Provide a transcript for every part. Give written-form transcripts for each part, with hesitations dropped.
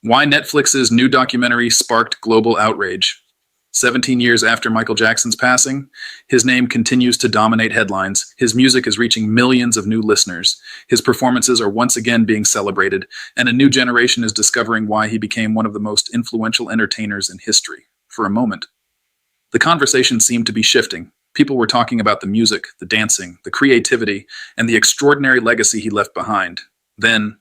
Why Netflix's new documentary sparked global outrage. 17 years after Michael Jackson's passing, his name continues to dominate headlines. His music is reaching millions of new listeners. His performances are once again being celebrated, and a new generation is discovering why he became one of the most influential entertainers in history. For a moment, the conversation seemed to be shifting. People were talking about the music, the dancing, the creativity, and the extraordinary legacy he left behind. Then,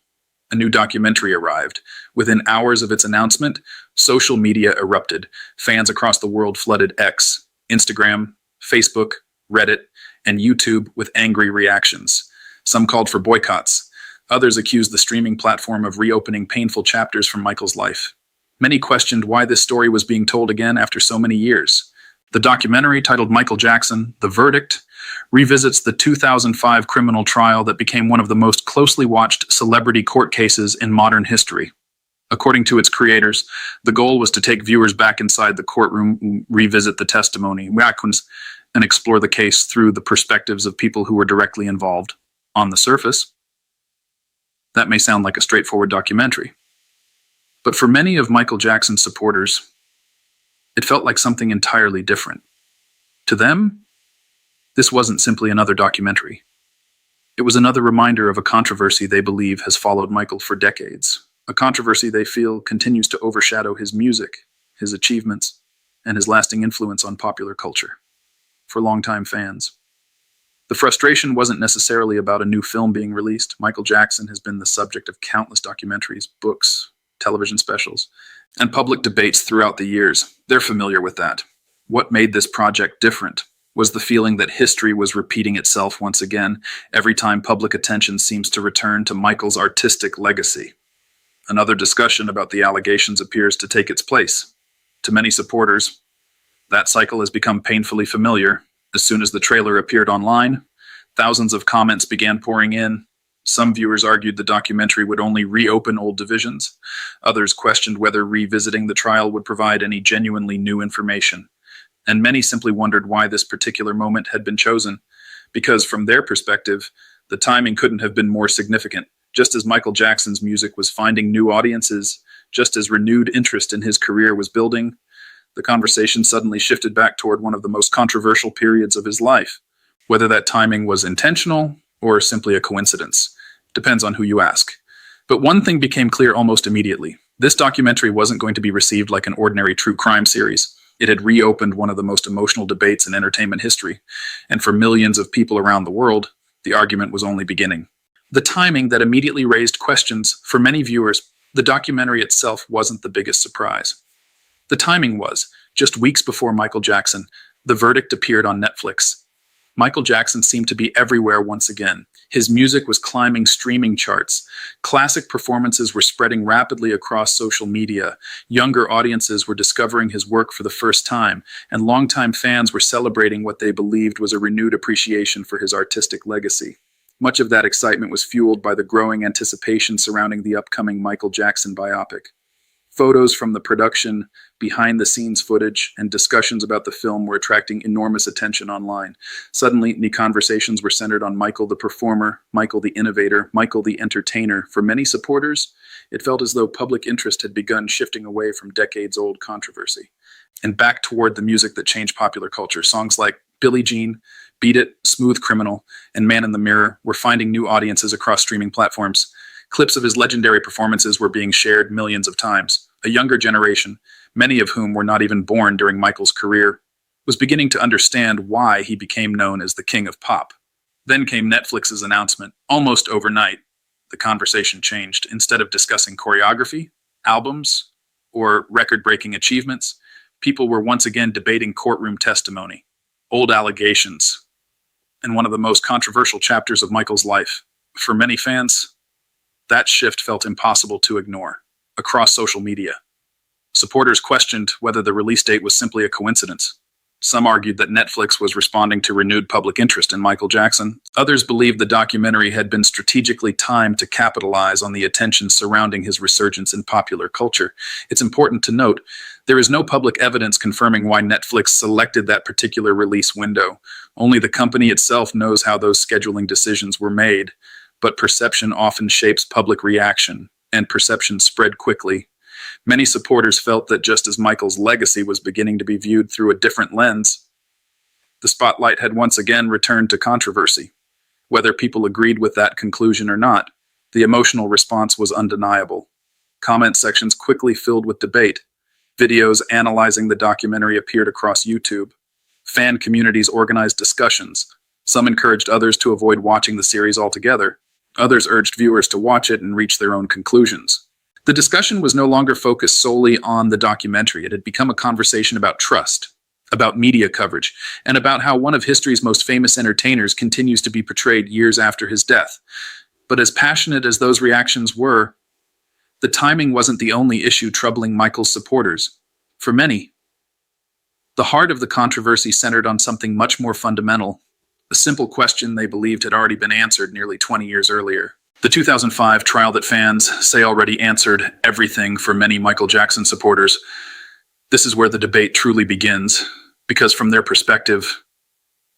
a new documentary arrived. Within hours of its announcement, social media erupted. Fans across the world flooded X, Instagram, Facebook, Reddit, and YouTube with angry reactions. Some called for boycotts. Others accused the streaming platform of reopening painful chapters from Michael's life. Many questioned why this story was being told again after so many years. The documentary, titled Michael Jackson: The Verdict, revisits the 2005 criminal trial that became one of the most closely watched celebrity court cases in modern history. According to its creators, the goal was to take viewers back inside the courtroom, revisit the testimony, and explore the case through the perspectives of people who were directly involved. On the surface, that may sound like a straightforward documentary. But for many of Michael Jackson's supporters, it felt like something entirely different. To them, this wasn't simply another documentary. It was another reminder of a controversy they believe has followed Michael for decades, a controversy they feel continues to overshadow his music, his achievements, and his lasting influence on popular culture. For longtime fans, the frustration wasn't necessarily about a new film being released. Michael Jackson has been the subject of countless documentaries, books, television specials, and public debates throughout the years. They're familiar with that. What made this project different was the feeling that history was repeating itself once again every time public attention seems to return to Michael's artistic legacy. Another discussion about the allegations appears to take its place. To many supporters, that cycle has become painfully familiar. As soon as the trailer appeared online, thousands of comments began pouring in. Some viewers argued the documentary would only reopen old divisions. Others questioned whether revisiting the trial would provide any genuinely new information. And many simply wondered why this particular moment had been chosen, because from their perspective, the timing couldn't have been more significant. Just as Michael Jackson's music was finding new audiences, just as renewed interest in his career was building, the conversation suddenly shifted back toward one of the most controversial periods of his life. Whether that timing was intentional or simply a coincidence depends on who you ask. But one thing became clear almost immediately. This documentary wasn't going to be received like an ordinary true crime series. It had reopened one of the most emotional debates in entertainment history, and for millions of people around the world, the argument was only beginning. The timing that immediately raised questions for many viewers, the documentary itself wasn't the biggest surprise. The timing was, just weeks before Michael Jackson, The Verdict appeared on Netflix. Michael Jackson seemed to be everywhere once again. His music was climbing streaming charts. Classic performances were spreading rapidly across social media. Younger audiences were discovering his work for the first time, and longtime fans were celebrating what they believed was a renewed appreciation for his artistic legacy. Much of that excitement was fueled by the growing anticipation surrounding the upcoming Michael Jackson biopic. Photos from the production, behind-the-scenes footage, and discussions about the film were attracting enormous attention online. Suddenly, the conversations were centered on Michael the performer, Michael the innovator, Michael the entertainer. For many supporters, it felt as though public interest had begun shifting away from decades-old controversy and back toward the music that changed popular culture. Songs like Billie Jean, Beat It, Smooth Criminal, and Man in the Mirror were finding new audiences across streaming platforms. Clips of his legendary performances were being shared millions of times. A younger generation, many of whom were not even born during Michael's career, was beginning to understand why he became known as the King of Pop. Then came Netflix's announcement. Almost overnight, the conversation changed. Instead of discussing choreography, albums, or record-breaking achievements, people were once again debating courtroom testimony, old allegations, and one of the most controversial chapters of Michael's life. For many fans, that shift felt impossible to ignore. Across social media, supporters questioned whether the release date was simply a coincidence. Some argued that Netflix was responding to renewed public interest in Michael Jackson. Others believed the documentary had been strategically timed to capitalize on the attention surrounding his resurgence in popular culture. It's important to note, there is no public evidence confirming why Netflix selected that particular release window. Only the company itself knows how those scheduling decisions were made, but perception often shapes public reaction, and perception spread quickly. Many supporters felt that just as Michael's legacy was beginning to be viewed through a different lens, the spotlight had once again returned to controversy. Whether people agreed with that conclusion or not, the emotional response was undeniable. Comment sections quickly filled with debate. Videos analyzing the documentary appeared across YouTube. Fan communities organized discussions. Some encouraged others to avoid watching the series altogether. Others urged viewers to watch it and reach their own conclusions. The discussion was no longer focused solely on the documentary. It had become a conversation about trust, about media coverage, and about how one of history's most famous entertainers continues to be portrayed years after his death. But as passionate as those reactions were, the timing wasn't the only issue troubling Michael's supporters. For many, the heart of the controversy centered on something much more fundamental, a simple question they believed had already been answered nearly 20 years earlier. The 2005 trial that fans say already answered everything for many Michael Jackson supporters. This is where the debate truly begins, because from their perspective,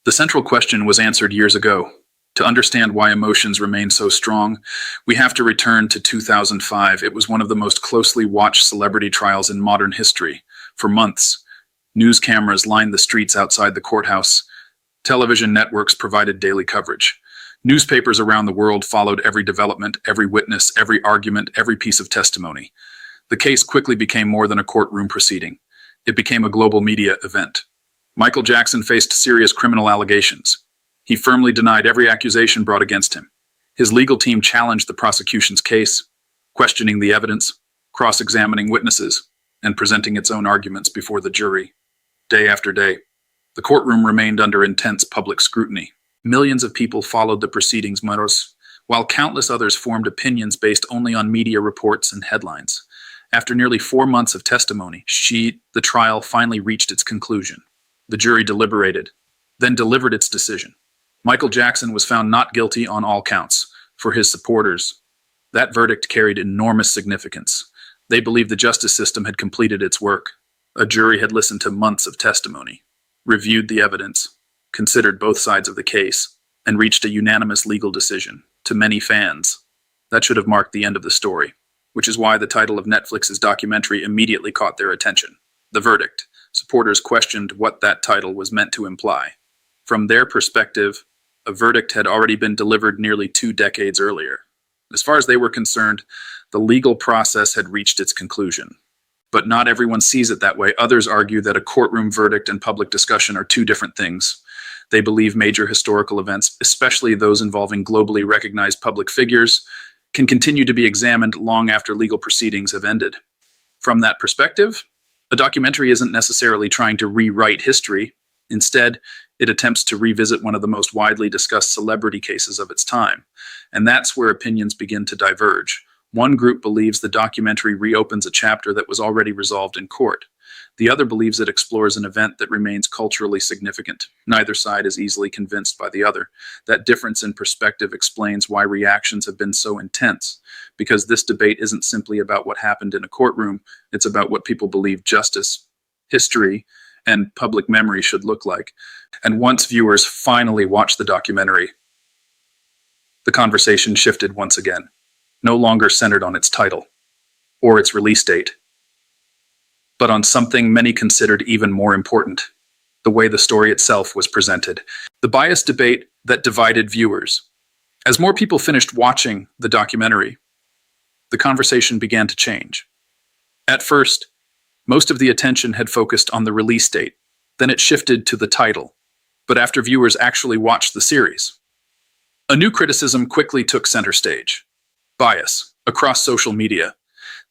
the central question was answered years ago. To understand why emotions remain so strong, we have to return to 2005. It was one of the most closely watched celebrity trials in modern history. For months, news cameras lined the streets outside the courthouse. Television networks provided daily coverage. Newspapers around the world followed every development, every witness, every argument, every piece of testimony. The case quickly became more than a courtroom proceeding. It became a global media event. Michael Jackson faced serious criminal allegations. He firmly denied every accusation brought against him. His legal team challenged the prosecution's case, questioning the evidence, cross-examining witnesses, and presenting its own arguments before the jury. Day after day, the courtroom remained under intense public scrutiny. Millions of people followed the proceedings, while countless others formed opinions based only on media reports and headlines. After nearly 4 months of testimony, the trial finally reached its conclusion. The jury deliberated, then delivered its decision. Michael Jackson was found not guilty on all counts. For his supporters, that verdict carried enormous significance. They believed the justice system had completed its work. A jury had listened to months of testimony, reviewed the evidence, considered both sides of the case, and reached a unanimous legal decision. To many fans, that should have marked the end of the story, which is why the title of Netflix's documentary immediately caught their attention. The verdict. Supporters questioned what that title was meant to imply. From their perspective, a verdict had already been delivered nearly 2 decades earlier. As far as they were concerned, the legal process had reached its conclusion. But not everyone sees it that way. Others argue that a courtroom verdict and public discussion are two different things. They believe major historical events, especially those involving globally recognized public figures, can continue to be examined long after legal proceedings have ended. From that perspective, a documentary isn't necessarily trying to rewrite history. Instead, it attempts to revisit one of the most widely discussed celebrity cases of its time. And that's where opinions begin to diverge. One group believes the documentary reopens a chapter that was already resolved in court. The other believes it explores an event that remains culturally significant. Neither side is easily convinced by the other. That difference in perspective explains why reactions have been so intense, because this debate isn't simply about what happened in a courtroom, it's about what people believe justice, history, and public memory should look like. And once viewers finally watched the documentary, the conversation shifted once again, no longer centered on its title or its release date, but on something many considered even more important: the way the story itself was presented. The biased debate that divided viewers. As more people finished watching the documentary, the conversation began to change. At first, most of the attention had focused on the release date. Then it shifted to the title. But after viewers actually watched the series, a new criticism quickly took center stage: bias. Across social media,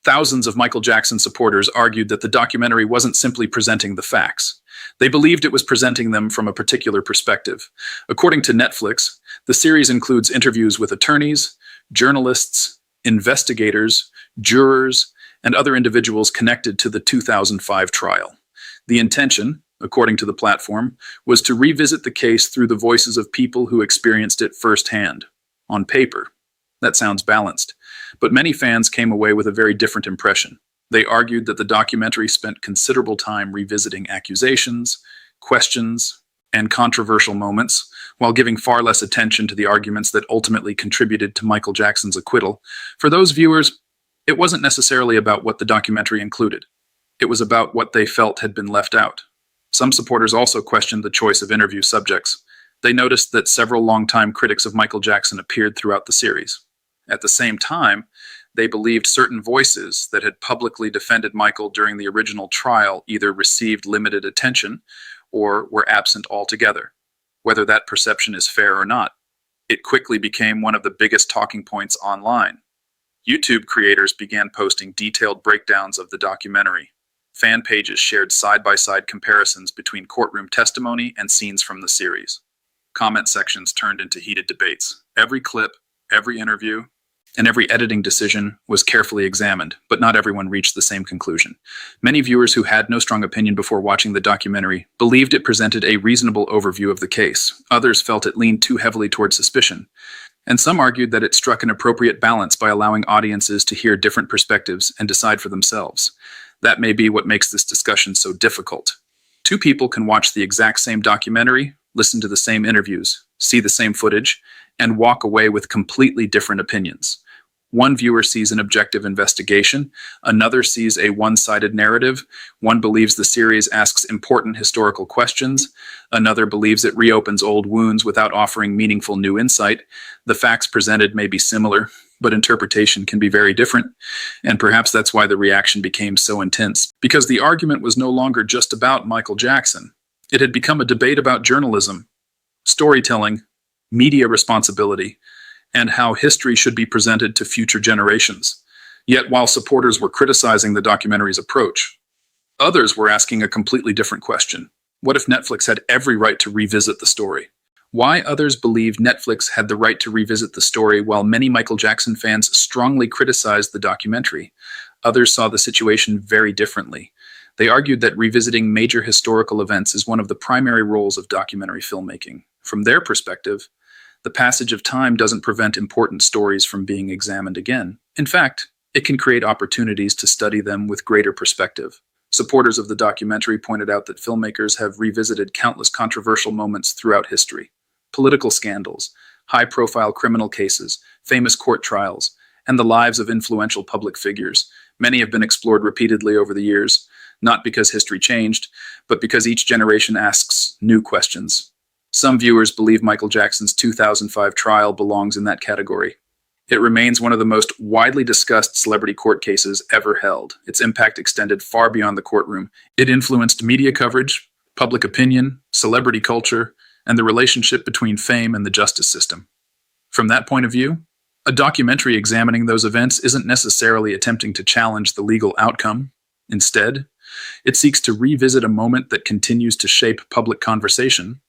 thousands of Michael Jackson supporters argued that the documentary wasn't simply presenting the facts. They believed it was presenting them from a particular perspective. According to Netflix, the series includes interviews with attorneys, journalists, investigators, jurors, and other individuals connected to the 2005 trial. The intention, according to the platform, was to revisit the case through the voices of people who experienced it firsthand. On paper, that sounds balanced, but many fans came away with a very different impression. They argued that the documentary spent considerable time revisiting accusations, questions, and controversial moments, while giving far less attention to the arguments that ultimately contributed to Michael Jackson's acquittal. For those viewers, It wasn't necessarily about what the documentary included. It was about what they felt had been left out. Some supporters also questioned the choice of interview subjects. They noticed that several longtime critics of Michael Jackson appeared throughout the series. At the same time, they believed certain voices that had publicly defended Michael during the original trial either received limited attention or were absent altogether. Whether that perception is fair or not, it quickly became one of the biggest talking points online. YouTube creators began posting detailed breakdowns of the documentary. Fan pages shared side-by-side comparisons between courtroom testimony and scenes from the series. Comment sections turned into heated debates. Every clip, every interview, and every editing decision was carefully examined, but not everyone reached the same conclusion. Many viewers who had no strong opinion before watching the documentary believed it presented a reasonable overview of the case. Others felt it leaned too heavily toward suspicion. And some argued that it struck an appropriate balance by allowing audiences to hear different perspectives and decide for themselves. That may be what makes this discussion so difficult. Two people can watch the exact same documentary, listen to the same interviews, see the same footage, and walk away with completely different opinions. One viewer sees an objective investigation, another sees a one-sided narrative, one believes the series asks important historical questions, another believes it reopens old wounds without offering meaningful new insight. The facts presented may be similar, but interpretation can be very different, and perhaps that's why the reaction became so intense, because the argument was no longer just about Michael Jackson. It had become a debate about journalism, storytelling, media responsibility, and how history should be presented to future generations. Yet, while supporters were criticizing the documentary's approach, others were asking a completely different question. What if Netflix had every right to revisit the story? Why others believed Netflix had the right to revisit the story while many Michael Jackson fans strongly criticized the documentary? Others saw the situation very differently. They argued that revisiting major historical events is one of the primary roles of documentary filmmaking. From their perspective, the passage of time doesn't prevent important stories from being examined again. In fact, it can create opportunities to study them with greater perspective. Supporters of the documentary pointed out that filmmakers have revisited countless controversial moments throughout history. Political scandals, high-profile criminal cases, famous court trials, and the lives of influential public figures. Many have been explored repeatedly over the years, not because history changed, but because each generation asks new questions. Some viewers believe Michael Jackson's 2005 trial belongs in that category. It remains one of the most widely discussed celebrity court cases ever held. Its impact extended far beyond the courtroom. It influenced media coverage, public opinion, celebrity culture, and the relationship between fame and the justice system. From that point of view, a documentary examining those events isn't necessarily attempting to challenge the legal outcome. Instead, it seeks to revisit a moment that continues to shape public conversation.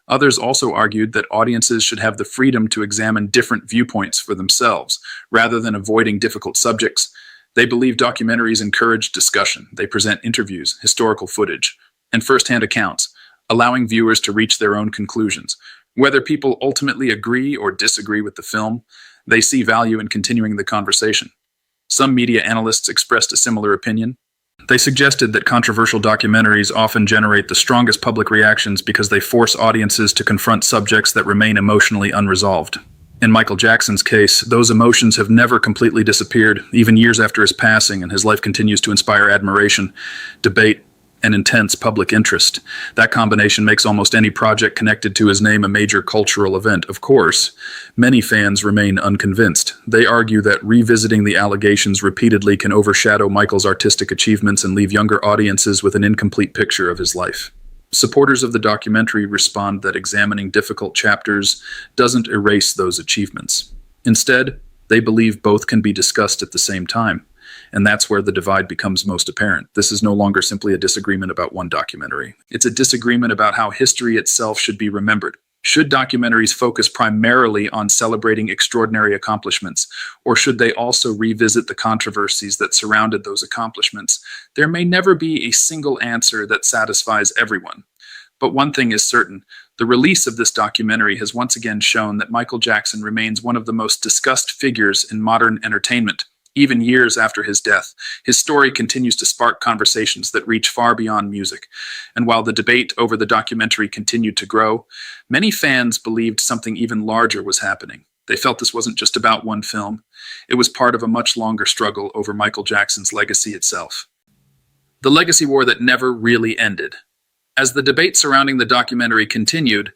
Others also argued that audiences should have the freedom to examine different viewpoints for themselves, rather than avoiding difficult subjects. They believe documentaries encourage discussion. They present interviews, historical footage, and first-hand accounts, allowing viewers to reach their own conclusions. Whether people ultimately agree or disagree with the film, they see value in continuing the conversation. Some media analysts expressed a similar opinion. They suggested that controversial documentaries often generate the strongest public reactions because they force audiences to confront subjects that remain emotionally unresolved. In Michael Jackson's case, those emotions have never completely disappeared, even years after his passing, and his life continues to inspire admiration, debate, and intense public interest. That combination makes almost any project connected to his name a major cultural event. Of course, many fans remain unconvinced. They argue that revisiting the allegations repeatedly can overshadow Michael's artistic achievements and leave younger audiences with an incomplete picture of his life. Supporters of the documentary respond that examining difficult chapters doesn't erase those achievements. Instead, they believe both can be discussed at the same time. And that's where the divide becomes most apparent. This is no longer simply a disagreement about one documentary. It's a disagreement about how history itself should be remembered. Should documentaries focus primarily on celebrating extraordinary accomplishments, or should they also revisit the controversies that surrounded those accomplishments? There may never be a single answer that satisfies everyone. But one thing is certain, the release of this documentary has once again shown that Michael Jackson remains one of the most discussed figures in modern entertainment. Even years after his death, his story continues to spark conversations that reach far beyond music. And while the debate over the documentary continued to grow, many fans believed something even larger was happening. They felt this wasn't just about one film. It was part of a much longer struggle over Michael Jackson's legacy itself. The legacy war that never really ended. As the debate surrounding the documentary continued,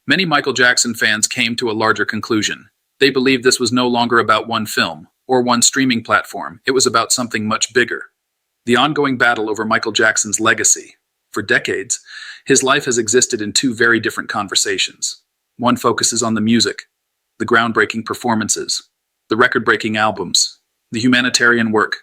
many Michael Jackson fans came to a larger conclusion. They believed this was no longer about one film or one streaming platform. It was about something much bigger. The ongoing battle over Michael Jackson's legacy. For decades, his life has existed in two very different conversations. One focuses on the music, the groundbreaking performances, the record-breaking albums, the humanitarian work,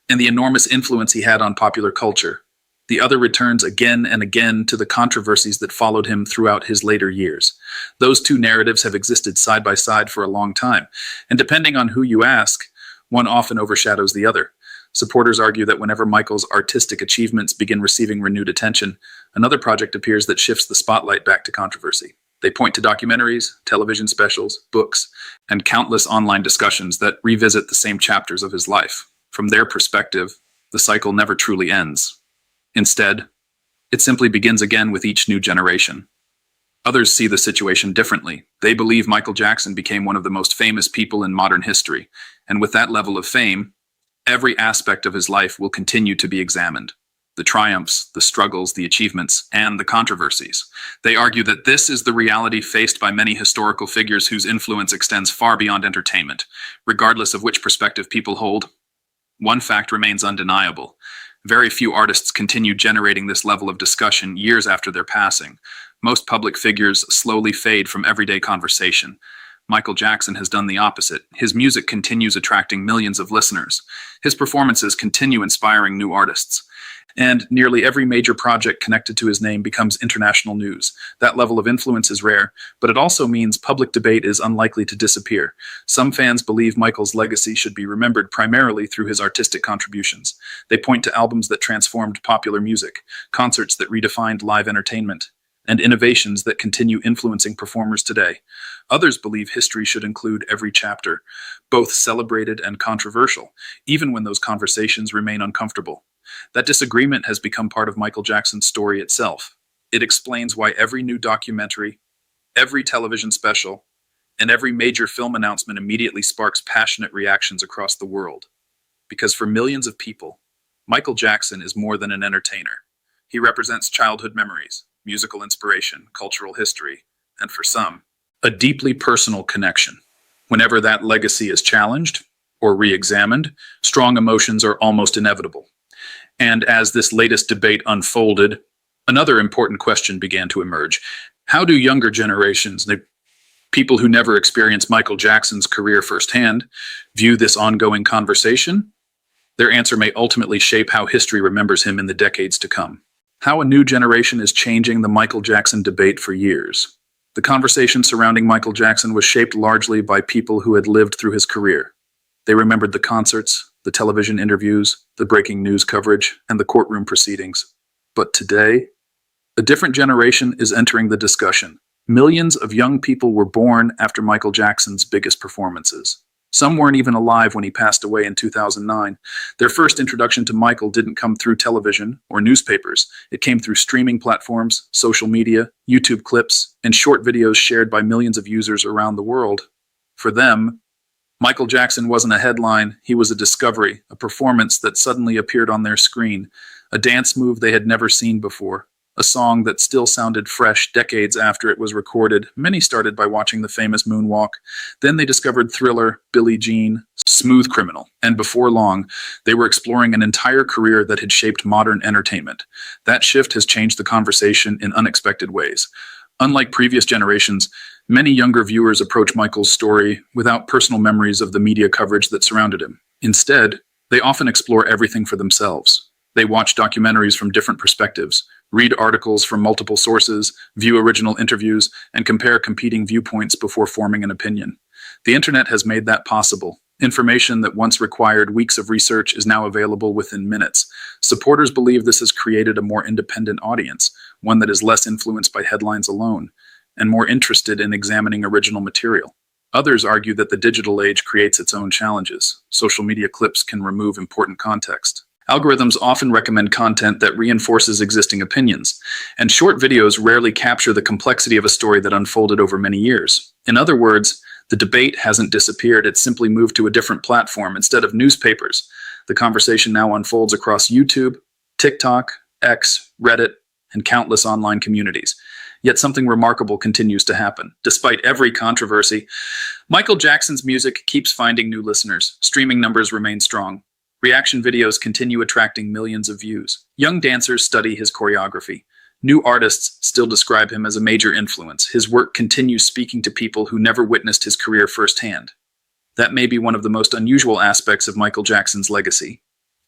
and the enormous influence he had on popular culture. The other returns again and again to the controversies that followed him throughout his later years. Those two narratives have existed side by side for a long time, and depending on who you ask, one often overshadows the other. Supporters argue that whenever Michael's artistic achievements begin receiving renewed attention, another project appears that shifts the spotlight back to controversy. They point to documentaries, television specials, books, and countless online discussions that revisit the same chapters of his life. From their perspective, the cycle never truly ends. Instead, it simply begins again with each new generation. Others see the situation differently. They believe Michael Jackson became one of the most famous people in modern history, and with that level of fame, every aspect of his life will continue to be examined. The triumphs, the struggles, the achievements, and the controversies. They argue that this is the reality faced by many historical figures whose influence extends far beyond entertainment. Regardless of which perspective people hold, one fact remains undeniable. Very few artists continue generating this level of discussion years after their passing. Most public figures slowly fade from everyday conversation. Michael Jackson has done the opposite. His music continues attracting millions of listeners. His performances continue inspiring new artists. And nearly every major project connected to his name becomes international news. That level of influence is rare, but it also means public debate is unlikely to disappear. Some fans believe Michael's legacy should be remembered primarily through his artistic contributions. They point to albums that transformed popular music, concerts that redefined live entertainment, and innovations that continue influencing performers today. Others believe history should include every chapter, both celebrated and controversial, even when those conversations remain uncomfortable. That disagreement has become part of Michael Jackson's story itself. It explains why every new documentary, every television special, and every major film announcement immediately sparks passionate reactions across the world. Because for millions of people, Michael Jackson is more than an entertainer. He represents childhood memories, musical inspiration, cultural history, and for some, a deeply personal connection. Whenever that legacy is challenged or re-examined, strong emotions are almost inevitable. And as this latest debate unfolded, another important question began to emerge. How do younger generations, the people who never experienced Michael Jackson's career firsthand, view this ongoing conversation? Their answer may ultimately shape how history remembers him in the decades to come. How a new generation is changing the Michael Jackson debate for years. The conversation surrounding Michael Jackson was shaped largely by people who had lived through his career. They remembered the concerts, the television interviews, the breaking news coverage, and the courtroom proceedings. But today, a different generation is entering the discussion. Millions of young people were born after Michael Jackson's biggest performances. Some weren't even alive when he passed away in 2009. Their first introduction to Michael didn't come through television or newspapers. It came through streaming platforms, social media, YouTube clips, and short videos shared by millions of users around the world. For them, Michael Jackson wasn't a headline, he was a discovery, a performance that suddenly appeared on their screen, a dance move they had never seen before, a song that still sounded fresh decades after it was recorded. Many started by watching the famous Moonwalk, then they discovered Thriller, Billie Jean, Smooth Criminal, and before long, they were exploring an entire career that had shaped modern entertainment. That shift has changed the conversation in unexpected ways. Unlike previous generations, many younger viewers approach Michael's story without personal memories of the media coverage that surrounded him. Instead, they often explore everything for themselves. They watch documentaries from different perspectives, read articles from multiple sources, view original interviews, and compare competing viewpoints before forming an opinion. The internet has made that possible. Information that once required weeks of research is now available within minutes. Supporters believe this has created a more independent audience, one that is less influenced by headlines alone, and more interested in examining original material. Others argue that the digital age creates its own challenges. Social media clips can remove important context. Algorithms often recommend content that reinforces existing opinions, and short videos rarely capture the complexity of a story that unfolded over many years. In other words, The debate hasn't disappeared, it's simply moved to a different platform. Instead of newspapers, the conversation now unfolds across YouTube, TikTok, X, Reddit, and countless online communities. Yet something remarkable continues to happen. Despite every controversy, Michael Jackson's music keeps finding new listeners. Streaming numbers remain strong. Reaction videos continue attracting millions of views. Young dancers study his choreography. New artists still describe him as a major influence. His work continues speaking to people who never witnessed his career firsthand. That may be one of the most unusual aspects of Michael Jackson's legacy.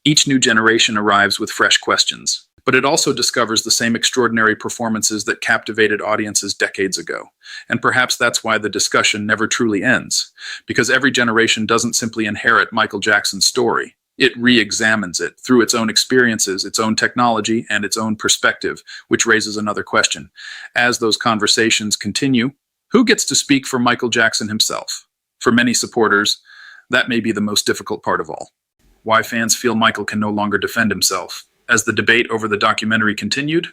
Each new generation arrives with fresh questions, but it also discovers the same extraordinary performances that captivated audiences decades ago. And perhaps that's why the discussion never truly ends, because every generation doesn't simply inherit Michael Jackson's story. It re-examines it through its own experiences, its own technology, and its own perspective, which raises another question. As those conversations continue, who gets to speak for Michael Jackson himself? For many supporters, that may be the most difficult part of all. Why fans feel Michael can no longer defend himself. As the debate over the documentary continued,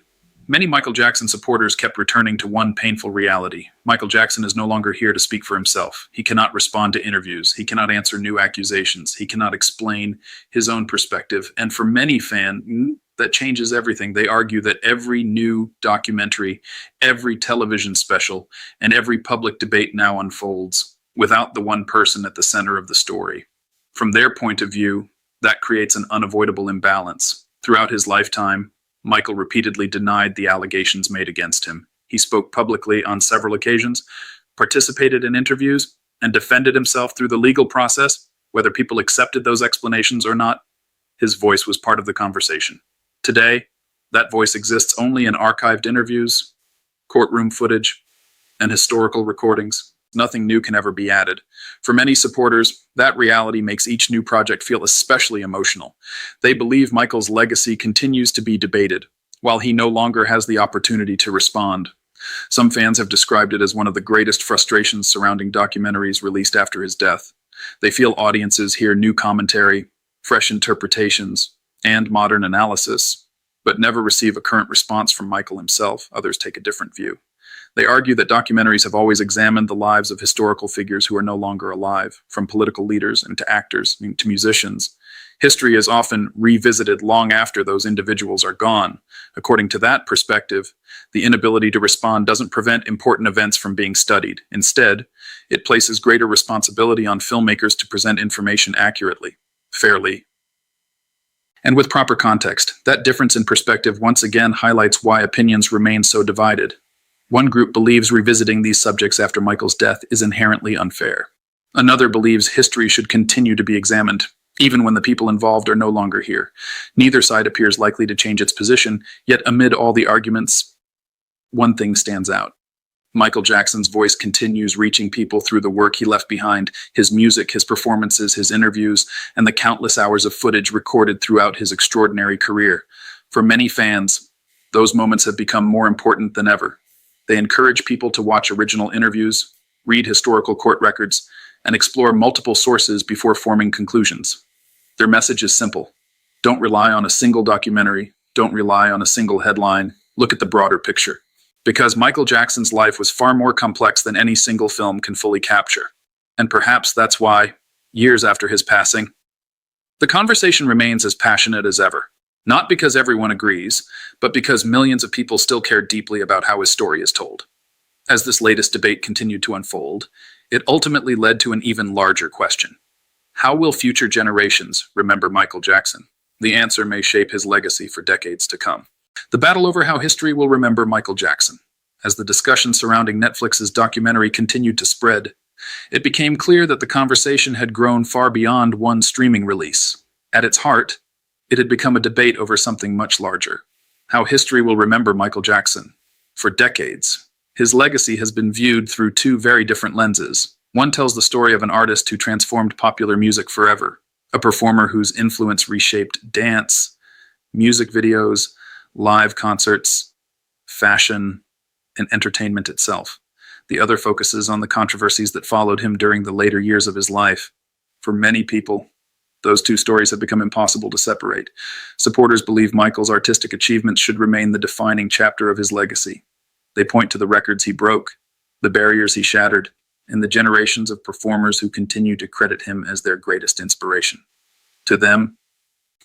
many Michael Jackson supporters kept returning to one painful reality. Michael Jackson is no longer here to speak for himself. He cannot respond to interviews. He cannot answer new accusations. He cannot explain his own perspective. And for many fans, that changes everything. They argue that every new documentary, every television special, and every public debate now unfolds without the one person at the center of the story. From their point of view, that creates an unavoidable imbalance. Throughout his lifetime, Michael repeatedly denied the allegations made against him. He spoke publicly on several occasions, participated in interviews, and defended himself through the legal process. Whether people accepted those explanations or not, his voice was part of the conversation. Today, that voice exists only in archived interviews, courtroom footage, and historical recordings. Nothing new can ever be added. For many supporters, that reality makes each new project feel especially emotional. They believe Michael's legacy continues to be debated, while he no longer has the opportunity to respond. Some fans have described it as one of the greatest frustrations surrounding documentaries released after his death. They feel audiences hear new commentary, fresh interpretations, and modern analysis, but never receive a current response from Michael himself. Others take a different view. They argue that documentaries have always examined the lives of historical figures who are no longer alive, from political leaders and to actors to musicians. History is often revisited long after those individuals are gone. According to that perspective, the inability to respond doesn't prevent important events from being studied. Instead, it places greater responsibility on filmmakers to present information accurately, fairly, and with proper context. That difference in perspective once again highlights why opinions remain so divided. One group believes revisiting these subjects after Michael's death is inherently unfair. Another believes history should continue to be examined, even when the people involved are no longer here. Neither side appears likely to change its position, yet amid all the arguments, one thing stands out. Michael Jackson's voice continues reaching people through the work he left behind, his music, his performances, his interviews, and the countless hours of footage recorded throughout his extraordinary career. For many fans, those moments have become more important than ever. They encourage people to watch original interviews, read historical court records, and explore multiple sources before forming conclusions. Their message is simple. Don't rely on a single documentary. Don't rely on a single headline. Look at the broader picture. Because Michael Jackson's life was far more complex than any single film can fully capture. And perhaps that's why, years after his passing, the conversation remains as passionate as ever. Not because everyone agrees, but because millions of people still care deeply about how his story is told. As this latest debate continued to unfold, it ultimately led to an even larger question. How will future generations remember Michael Jackson? The answer may shape his legacy for decades to come. The battle over how history will remember Michael Jackson. As the discussion surrounding Netflix's documentary continued to spread, it became clear that the conversation had grown far beyond one streaming release. At its heart, it had become a debate over something much larger. How history will remember Michael Jackson. For decades, his legacy has been viewed through two very different lenses. One tells the story of an artist who transformed popular music forever, a performer whose influence reshaped dance, music videos, live concerts, fashion, and entertainment itself. The other focuses on the controversies that followed him during the later years of his life. For many people, those two stories have become impossible to separate. Supporters believe Michael's artistic achievements should remain the defining chapter of his legacy. They point to the records he broke, the barriers he shattered, and the generations of performers who continue to credit him as their greatest inspiration. To them,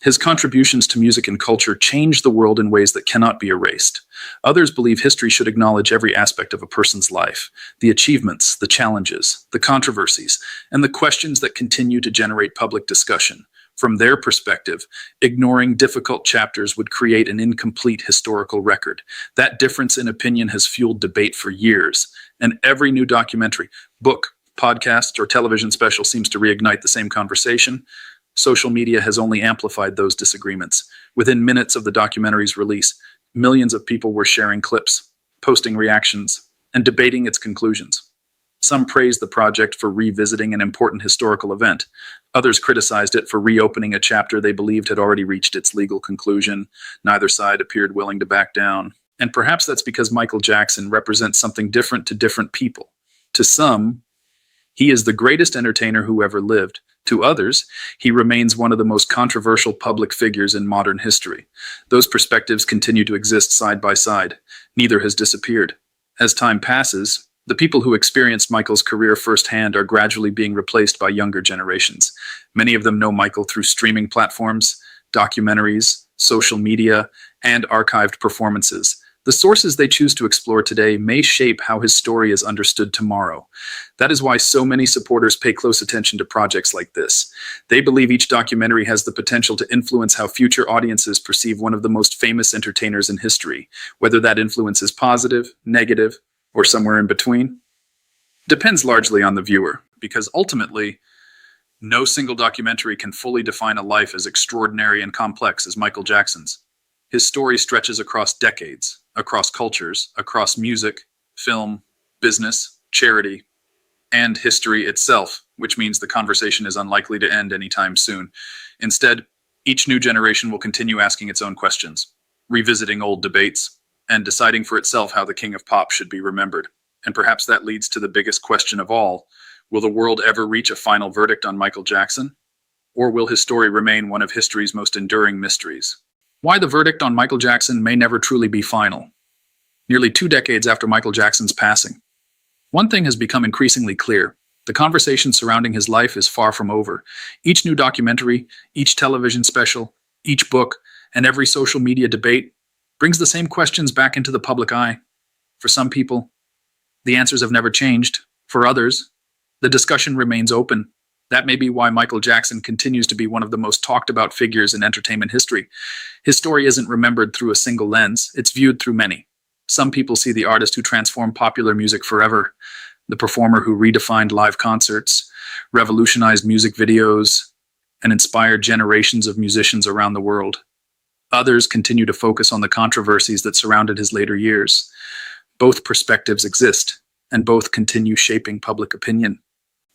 his contributions to music and culture changed the world in ways that cannot be erased. Others believe history should acknowledge every aspect of a person's life, the achievements, the challenges, the controversies, and the questions that continue to generate public discussion. From their perspective, ignoring difficult chapters would create an incomplete historical record. That difference in opinion has fueled debate for years, and every new documentary, book, podcast, or television special seems to reignite the same conversation. Social media has only amplified those disagreements. Within minutes of the documentary's release, millions of people were sharing clips, posting reactions, and debating its conclusions. Some praised the project for revisiting an important historical event. Others criticized it for reopening a chapter they believed had already reached its legal conclusion. Neither side appeared willing to back down. And perhaps that's because Michael Jackson represents something different to different people. To some, he is the greatest entertainer who ever lived. To others, he remains one of the most controversial public figures in modern history. Those perspectives continue to exist side by side. Neither has disappeared. As time passes, the people who experienced Michael's career firsthand are gradually being replaced by younger generations. Many of them know Michael through streaming platforms, documentaries, social media, and archived performances. The sources they choose to explore today may shape how his story is understood tomorrow. That is why so many supporters pay close attention to projects like this. They believe each documentary has the potential to influence how future audiences perceive one of the most famous entertainers in history. Whether that influence is positive, negative, or somewhere in between, depends largely on the viewer, because ultimately, no single documentary can fully define a life as extraordinary and complex as Michael Jackson's. His story stretches across decades, across cultures, across music, film, business, charity, and history itself, which means the conversation is unlikely to end anytime soon. Instead, each new generation will continue asking its own questions, revisiting old debates, and deciding for itself how the King of Pop should be remembered. And perhaps that leads to the biggest question of all: will the world ever reach a final verdict on Michael Jackson? Or will his story remain one of history's most enduring mysteries? Why the verdict on Michael Jackson may never truly be final. Nearly 2 decades after Michael Jackson's passing, one thing has become increasingly clear. The conversation surrounding his life is far from over. Each new documentary, each television special, each book, and every social media debate brings the same questions back into the public eye. For some people, the answers have never changed. For others, the discussion remains open. That may be why Michael Jackson continues to be one of the most talked about figures in entertainment history. His story isn't remembered through a single lens, it's viewed through many. Some people see the artist who transformed popular music forever, the performer who redefined live concerts, revolutionized music videos, and inspired generations of musicians around the world. Others continue to focus on the controversies that surrounded his later years. Both perspectives exist, and both continue shaping public opinion.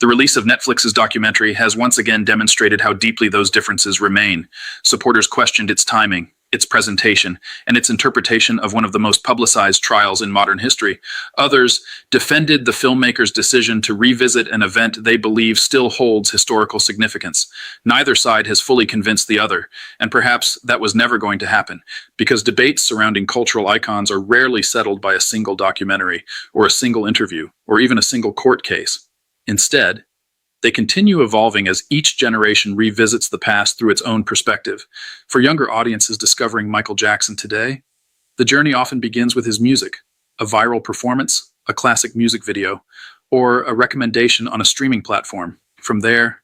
The release of Netflix's documentary has once again demonstrated how deeply those differences remain. Supporters questioned its timing, its presentation, and its interpretation of one of the most publicized trials in modern history. Others defended the filmmaker's decision to revisit an event they believe still holds historical significance. Neither side has fully convinced the other, and perhaps that was never going to happen, because debates surrounding cultural icons are rarely settled by a single documentary, or a single interview, or even a single court case. Instead, they continue evolving as each generation revisits the past through its own perspective. For younger audiences discovering Michael Jackson today, the journey often begins with his music, a viral performance, a classic music video, or a recommendation on a streaming platform. From there,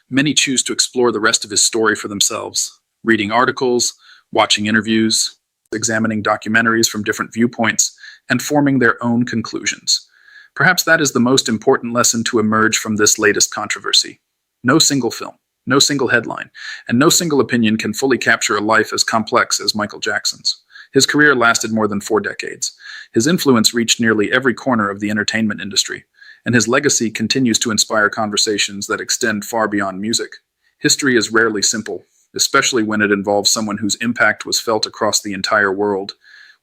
many choose to explore the rest of his story for themselves, reading articles, watching interviews, examining documentaries from different viewpoints, and forming their own conclusions. Perhaps that is the most important lesson to emerge from this latest controversy. No single film, no single headline, and no single opinion can fully capture a life as complex as Michael Jackson's. His career lasted more than 4 decades. His influence reached nearly every corner of the entertainment industry, and his legacy continues to inspire conversations that extend far beyond music. History is rarely simple, especially when it involves someone whose impact was felt across the entire world.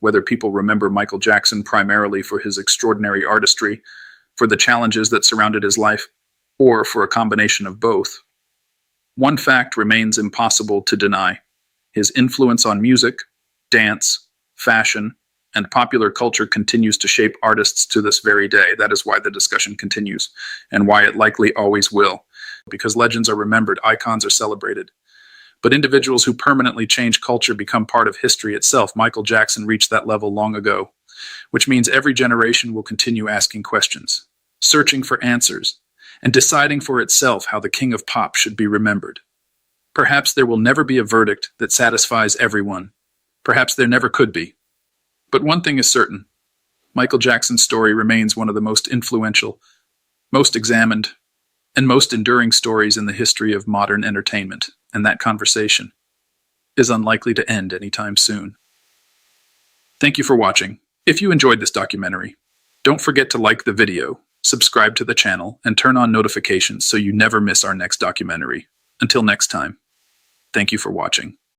Whether people remember Michael Jackson primarily for his extraordinary artistry, for the challenges that surrounded his life, or for a combination of both, one fact remains impossible to deny: his influence on music, dance, fashion, And popular culture continues to shape artists to this very day. That is why the discussion continues, and why it likely always will. Because legends are remembered, icons are celebrated. But individuals who permanently change culture become part of history itself. Michael Jackson reached that level long ago, which means every generation will continue asking questions, searching for answers, and deciding for itself how the king of pop should be remembered. Perhaps there will never be a verdict that satisfies everyone. Perhaps there never could be. But one thing is certain. Michael Jackson's story remains one of the most influential, most examined, and most enduring stories in the history of modern entertainment, and that conversation is unlikely to end anytime soon. Thank you for watching. If you enjoyed this documentary, don't forget to like the video, subscribe to the channel, and turn on notifications so you never miss our next documentary. Until next time, thank you for watching.